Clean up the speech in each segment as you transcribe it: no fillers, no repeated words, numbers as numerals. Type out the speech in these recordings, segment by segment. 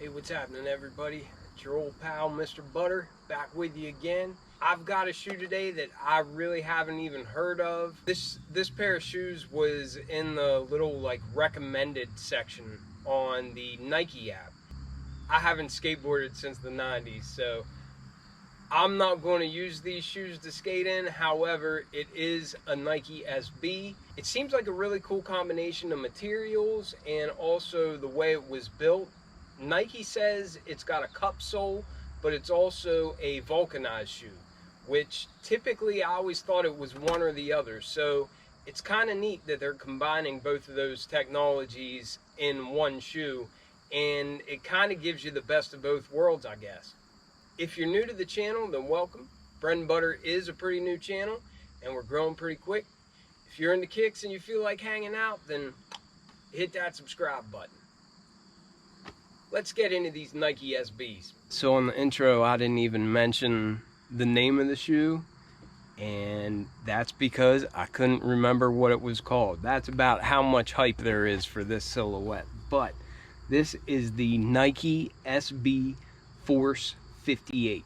Hey, what's happening, everybody? It's your old pal, Mr. Butter, back with you again. I've got a shoe today that I really haven't even heard of. This pair of shoes was in the little recommended section on the Nike app. I haven't skateboarded since the 90s, so I'm not going to use these shoes to skate in. However, it is a Nike SB. It seems like a really cool combination of materials and also the way it was built. Nike says it's got a cup sole, but it's also a vulcanized shoe, which typically I always thought it was one or the other. So it's kind of neat that they're combining both of those technologies in one shoe, and it kind of gives you the best of both worlds, I guess. If you're new to the channel, then welcome. Bread and Butter is a pretty new channel, and we're growing pretty quick. If you're into kicks and you feel like hanging out, then hit that subscribe button. Let's get into these Nike SBs. So on the intro, I didn't even mention the name of the shoe, and that's because I couldn't remember what it was called. That's about how much hype there is for this silhouette. But this is the Nike SB Force 58,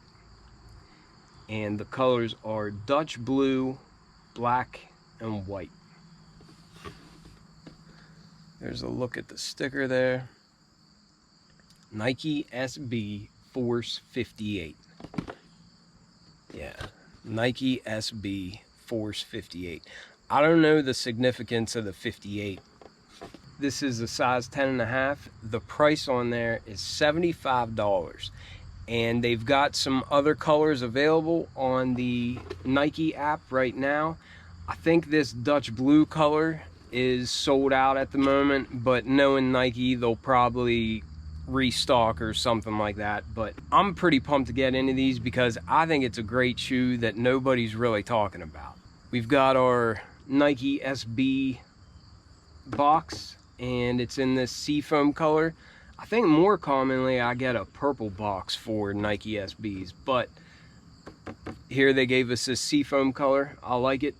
and the colors are Dutch blue, black, and white. There's a look at the sticker there. Nike SB Force 58. Yeah, Nike SB Force 58. I don't know the significance of the 58. This is a size 10.5. The price on there is $75. And they've got some other colors available on the Nike app right now. I think this Dutch blue color is sold out at the moment, but knowing Nike, they'll probably restock or something like that. But I'm pretty pumped to get into these because I think it's a great shoe that nobody's really talking about. We've got our Nike SB box, and it's in this seafoam color. I think more commonly I get a purple box for Nike SBs, but here they gave us this seafoam color. I like it.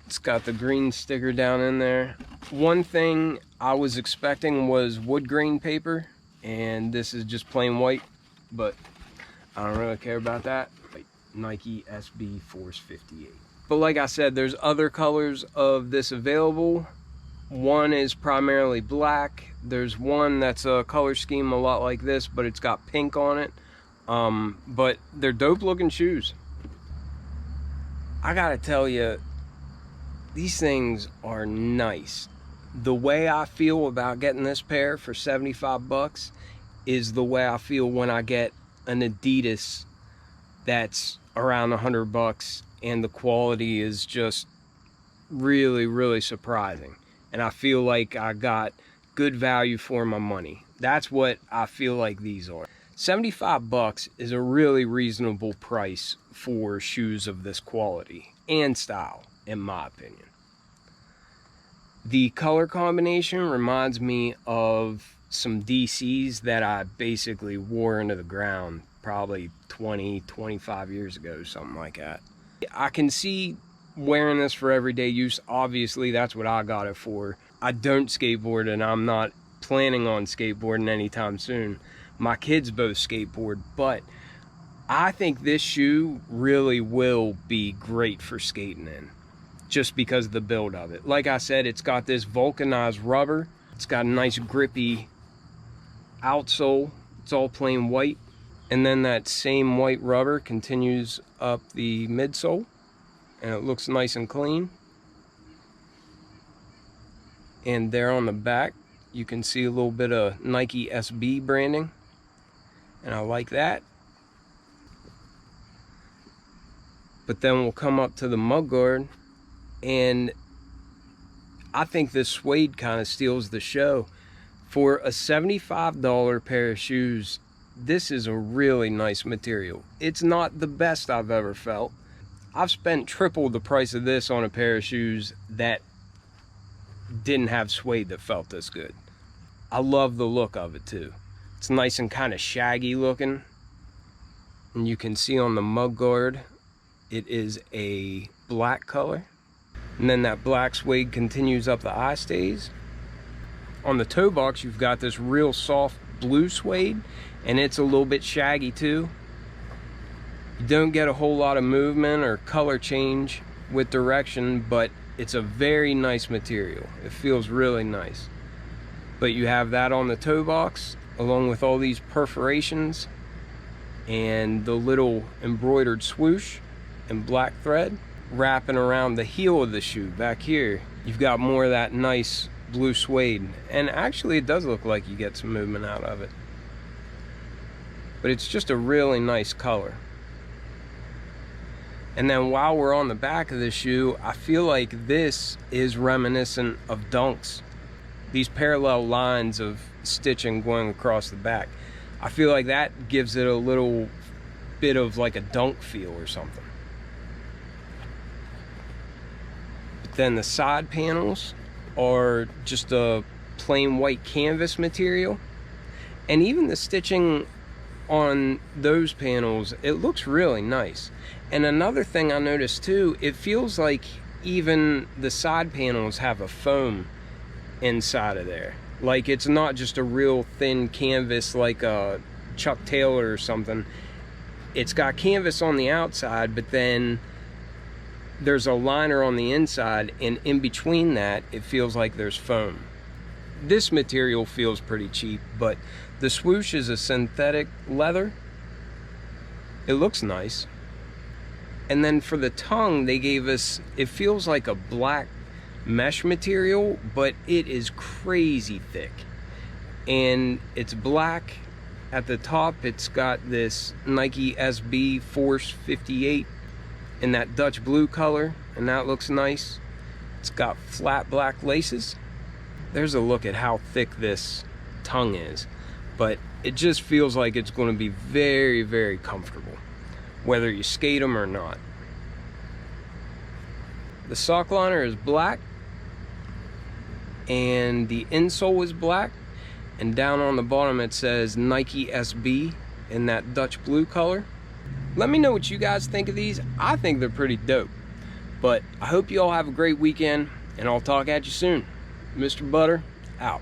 It's got the green sticker down in there. One thing I was expecting was wood grain paper, and this is just plain white, but I don't really care about that. Nike SB Force 58. But like I said, there's other colors of this available. One is primarily black. There's one that's a color scheme a lot like this, but it's got pink on it. But they're dope looking shoes. I gotta tell you, these things are nice. The way I feel about getting this pair for 75 bucks is the way I feel when I get an Adidas that's around 100 bucks and the quality is just really, really surprising. And I feel like I got good value for my money. That's what I feel like these are. 75 bucks is a really reasonable price for shoes of this quality and style, in my opinion. The color combination reminds me of some DCs that I basically wore into the ground probably 25 years ago, something like that. I can see wearing this for everyday use. Obviously, that's what I got it for. I don't skateboard, and I'm not planning on skateboarding anytime soon. My kids both skateboard, but I think this shoe really will be great for skating in, just because of the build of it. Like I said, it's got this vulcanized rubber. It's got a nice grippy outsole. It's all plain white. And then that same white rubber continues up the midsole, and it looks nice and clean. And there on the back, you can see a little bit of Nike SB branding, and I like that. But then we'll come up to the mudguard, and I think this suede kind of steals the show. For a $75 pair of shoes, this is a really nice material. It's not the best I've ever felt. I've spent triple the price of this on a pair of shoes that didn't have suede that felt this good. I love the look of it too. It's nice and kind of shaggy looking. And you can see on the mudguard, it is a black color. And then that black suede continues up the eye stays. On the toe box, you've got this real soft blue suede, and it's a little bit shaggy too. You don't get a whole lot of movement or color change with direction, but it's a very nice material. It feels really nice. But you have that on the toe box, along with all these perforations and the little embroidered swoosh and black thread wrapping around the heel of the shoe. Back here, you've got more of that nice blue suede, and actually it does look like you get some movement out of it, but it's just a really nice color. And then while we're on the back of the shoe, I feel like this is reminiscent of Dunks. These parallel lines of stitching going across the back, I feel like that gives it a little bit of like a Dunk feel or something. But then the side panels are just a plain white canvas material, and even the stitching on those panels, it looks really nice. And another thing I noticed too, it feels like even the side panels have a foam inside of there. Like it's not just a real thin canvas like a Chuck Taylor or something. It's got canvas on the outside, but then there's a liner on the inside, and in between that it feels like there's foam. This material feels pretty cheap, but the swoosh is a synthetic leather. It looks nice. And then for the tongue, they gave us, it feels like a black mesh material, but it is crazy thick. And it's black at the top. It's got this Nike SB Force 58 in that Dutch blue color, and that looks nice. It's got flat black laces. There's a look at how thick this tongue is, but it just feels like it's going to be very, very comfortable, whether you skate them or not. The sock liner is black, and the insole is black, and down on the bottom it says Nike SB in that Dutch blue color. Let me know what you guys think of these. I think they're pretty dope. But I hope you all have a great weekend, and I'll talk at you soon. Mr. Butter, out.